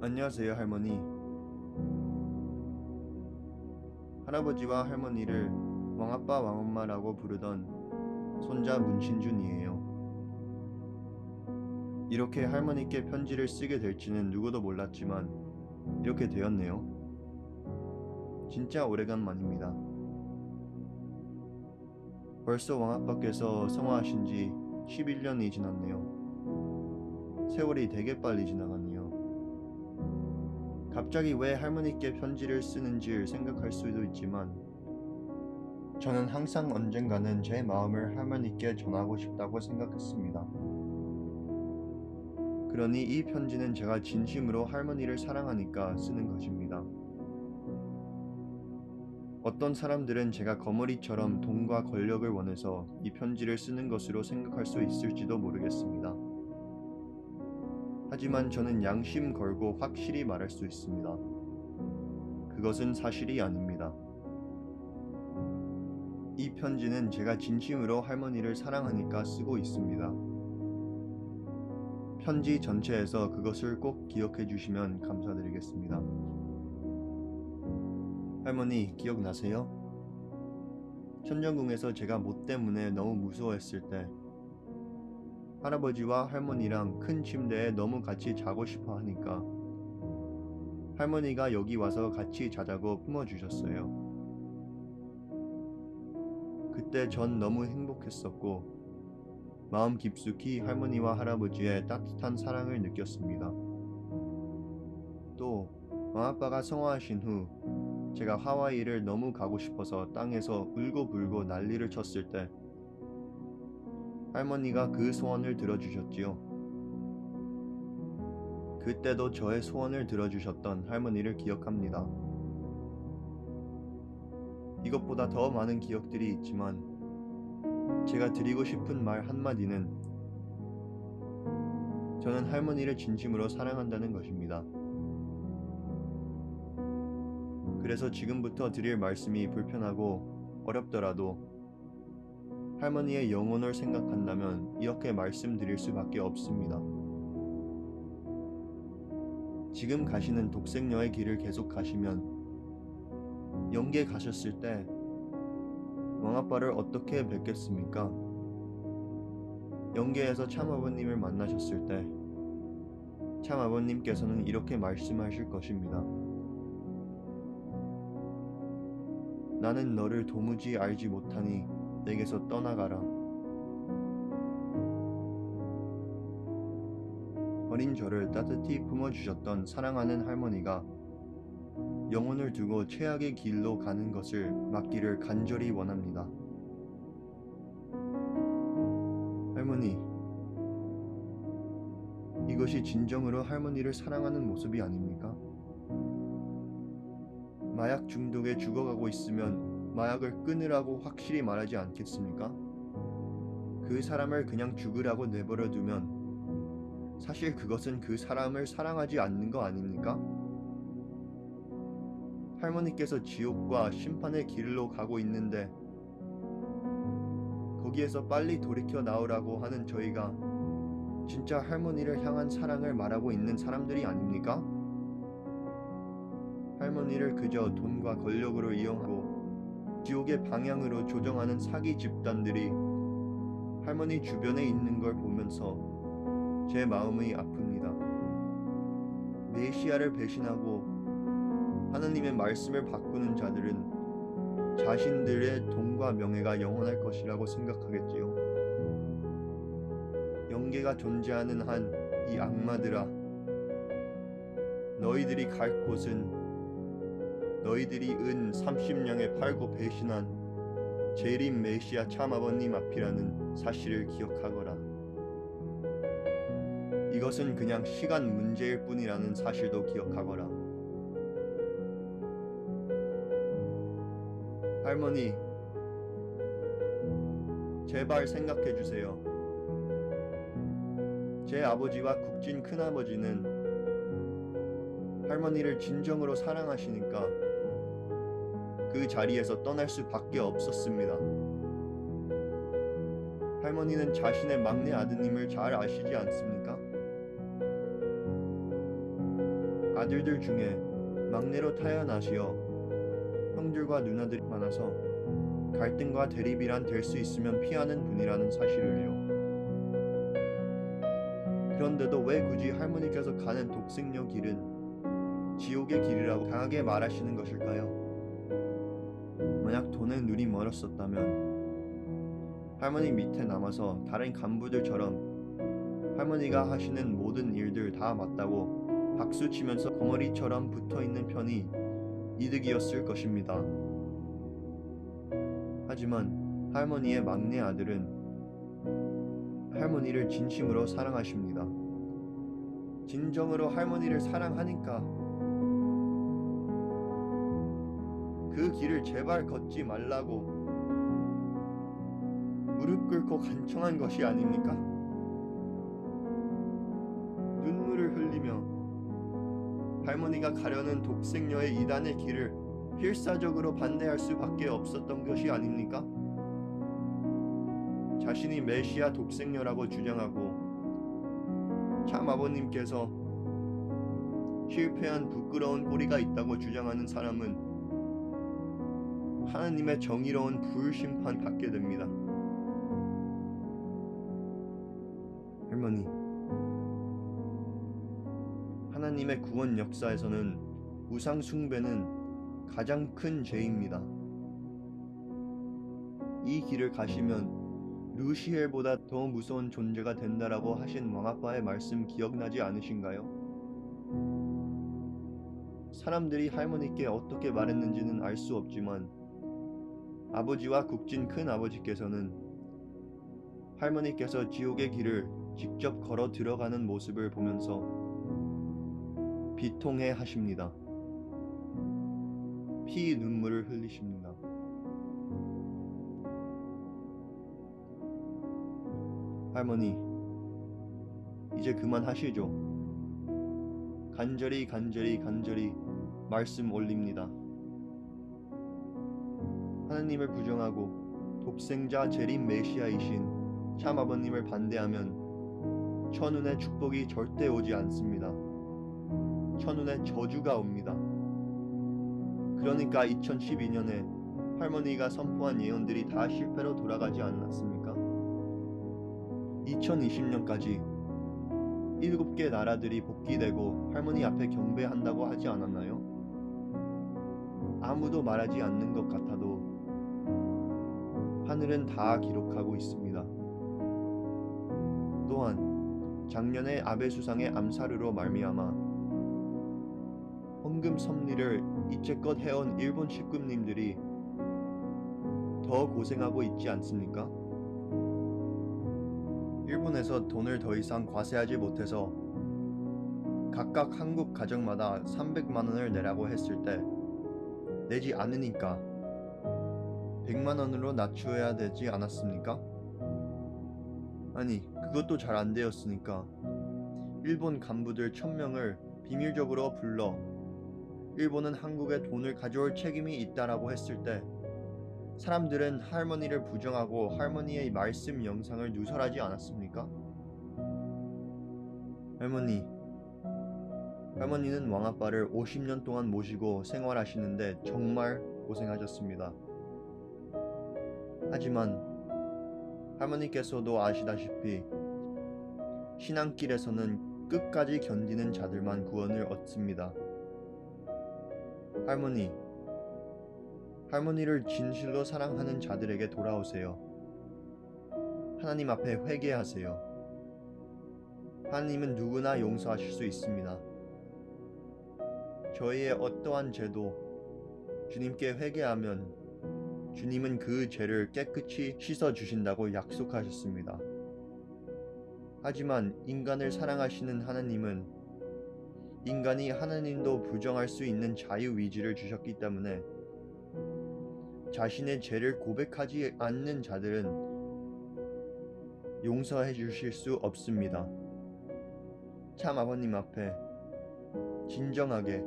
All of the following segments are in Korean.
안녕하세요, 할머니. 할아버지와 할머니를 왕아빠, 왕엄마라고 부르던 손자 문신준이에요. 이렇게 할머니께 편지를 쓰게 될지는 누구도 몰랐지만 이렇게 되었네요. 진짜 오래간만입니다. 벌써 왕아빠께서 성화하신 지 11년이 지났네요. 세월이 되게 빨리 지나가네요. 갑자기 왜 할머니께 편지를 쓰는지를 생각할 수도 있지만 저는 항상 언젠가는 제 마음을 할머니께 전하고 싶다고 생각했습니다. 그러니 이 편지는 제가 진심으로 할머니를 사랑하니까 쓰는 것입니다. 어떤 사람들은 제가 거머리처럼 돈과 권력을 원해서 이 편지를 쓰는 것으로 생각할 수 있을지도 모르겠습니다. 하지만 저는 양심 걸고 확실히 말할 수 있습니다. 그것은 사실이 아닙니다. 이 편지는 제가 진심으로 할머니를 사랑하니까 쓰고 있습니다. 편지 전체에서 그것을 꼭 기억해 주시면 감사드리겠습니다. 할머니, 기억나세요? 천정궁에서 제가 못 때문에 너무 무서워했을 때 할아버지와 할머니랑 큰 침대에 너무 같이 자고 싶어 하니까 할머니가 여기 와서 같이 자자고 품어주셨어요. 그때 전 너무 행복했었고 마음 깊숙이 할머니와 할아버지의 따뜻한 사랑을 느꼈습니다. 또 왕아빠가 성화하신 후 제가 하와이를 너무 가고 싶어서 땅에서 울고불고 난리를 쳤을 때 할머니가 그 소원을 들어주셨지요. 그때도 저의 소원을 들어주셨던 할머니를 기억합니다. 이것보다 더 많은 기억들이 있지만 제가 드리고 싶은 말 한마디는 저는 할머니를 진심으로 사랑한다는 것입니다. 그래서 지금부터 드릴 말씀이 불편하고 어렵더라도 할머니의 영혼을 생각한다면 이렇게 말씀드릴 수밖에 없습니다. 지금 가시는 독생녀의 길을 계속 가시면 영계 가셨을 때 왕아빠를 어떻게 뵙겠습니까? 영계에서 참아버님을 만나셨을 때 참아버님께서는 이렇게 말씀하실 것입니다. 나는 너를 도무지 알지 못하니 내게서 떠나가라. 어린 저를 따뜻히 품어주셨던 사랑하는 할머니가 영혼을 두고 최악의 길로 가는 것을 막기를 간절히 원합니다. 할머니, 이것이 진정으로 할머니를 사랑하는 모습이 아닙니까? 마약 중독에 죽어가고 있으면 마약을 끊으라고 확실히 말하지 않겠습니까? 그 사람을 그냥 죽으라고 내버려 두면 사실 그것은 그 사람을 사랑하지 않는 거 아닙니까? 할머니께서 지옥과 심판의 길로 가고 있는데 거기에서 빨리 돌이켜 나오라고 하는 저희가 진짜 할머니를 향한 사랑을 말하고 있는 사람들이 아닙니까? 할머니를 그저 돈과 권력으로 이용하고 지옥의 방향으로 조정하는 사기 집단들이 할머니 주변에 있는 걸 보면서 제 마음이 아픕니다. 메시아를 배신하고 하나님의 말씀을 바꾸는 자들은 자신들의 돈과 명예가 영원할 것이라고 생각하겠지요. 영계가 존재하는 한 이 악마들아, 너희들이 갈 곳은 너희들이 은 30냥에 팔고 배신한 재림 메시아 참아버님 앞이라는 사실을 기억하거라. 이것은 그냥 시간 문제일 뿐이라는 사실도 기억하거라. 할머니, 제발 생각해 주세요. 제 아버지와 국진 큰아버지는 할머니를 진정으로 사랑하시니까 그 자리에서 떠날 수밖에 없었습니다. 할머니는 자신의 막내 아드님을 잘 아시지 않습니까? 아들들 중에 막내로 태어나시어 형들과 누나들이 많아서 갈등과 대립이란 될 수 있으면 피하는 분이라는 사실을요. 그런데도 왜 굳이 할머니께서 가는 독생녀 길은 지옥의 길이라고 강하게 말하시는 것일까요? 만약 돈의 눈이 멀었었다면 할머니 밑에 남아서 다른 간부들처럼 할머니가 하시는 모든 일들 다 맞다고 박수치면서 거머리처럼 붙어있는 편이 이득이었을 것입니다. 하지만 할머니의 막내 아들은 할머니를 진심으로 사랑하십니다. 진정으로 할머니를 사랑하니까 그 길을 제발 걷지 말라고 무릎 꿇고 간청한 것이 아닙니까? 눈물을 흘리며 할머니가 가려는 독생녀의 이단의 길을 필사적으로 반대할 수밖에 없었던 것이 아닙니까? 자신이 메시아 독생녀라고 주장하고 참 아버님께서 실패한 부끄러운 꼬리가 있다고 주장하는 사람은 하나님의 정의로운 불심판 받게 됩니다. 할머니, 하나님의 구원 역사에서는 우상 숭배는 가장 큰 죄입니다. 이 길을 가시면 루시엘보다 더 무서운 존재가 된다라고 하신 왕아빠의 말씀 기억나지 않으신가요? 사람들이 할머니께 어떻게 말했는지는 알 수 없지만 아버지와 국진 큰아버지께서는 할머니께서 지옥의 길을 직접 걸어 들어가는 모습을 보면서 비통해 하십니다. 피 눈물을 흘리십니다. 할머니, 이제 그만하시죠. 간절히 말씀 올립니다. 하나님을 부정하고 독생자 재림 메시아이신 참 아버님을 반대하면 천운의 축복이 절대 오지 않습니다. 천운의 저주가 옵니다. 그러니까 2012년에 할머니가 선포한 예언들이 다 실패로 돌아가지 않았습니까? 2020년까지 7개 나라들이 복귀되고 할머니 앞에 경배한다고 하지 않았나요? 아무도 말하지 않는 것 같아도 하늘은 다 기록하고 있습니다. 또한 작년에 아베 수상의 암살으로 말미암아 헌금 섭리를 이제껏 해온 일본 식구님들이 더 고생하고 있지 않습니까? 일본에서 돈을 더 이상 과세하지 못해서 각각 한국 가정마다 300만 원을 내라고 했을 때 내지 않으니까 100만 원으로 낮춰야 되지 않았습니까? 아니, 그것도 잘 안 되었으니까 일본 간부들 1000명을 비밀적으로 불러 일본은 한국에 돈을 가져올 책임이 있다라고 했을 때 사람들은 할머니를 부정하고 할머니의 말씀 영상을 누설하지 않았습니까? 할머니는 왕아빠를 50년 동안 모시고 생활하시는데 정말 고생하셨습니다. 하지만 할머니께서도 아시다시피 신앙길에서는 끝까지 견디는 자들만 구원을 얻습니다. 할머니를 진실로 사랑하는 자들에게 돌아오세요. 하나님 앞에 회개하세요. 하나님은 누구나 용서하실 수 있습니다. 저희의 어떠한 죄도 주님께 회개하면 주님은 그 죄를 깨끗이 씻어주신다고 약속하셨습니다. 하지만 인간을 사랑하시는 하나님은 인간이 하나님도 부정할 수 있는 자유의지를 주셨기 때문에 자신의 죄를 고백하지 않는 자들은 용서해 주실 수 없습니다. 참 아버님 앞에 진정하게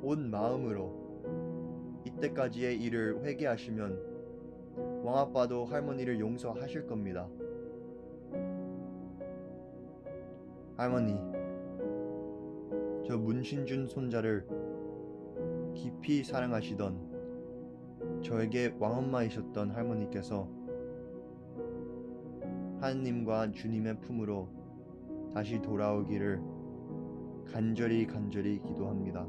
온 마음으로 이때까지의 일을 회개하시면 왕아빠도 할머니를 용서하실 겁니다. 할머니, 저 문신준 손자를 깊이 사랑하시던 저에게 왕엄마이셨던 할머니께서 하느님과 주님의 품으로 다시 돌아오기를 간절히 기도합니다.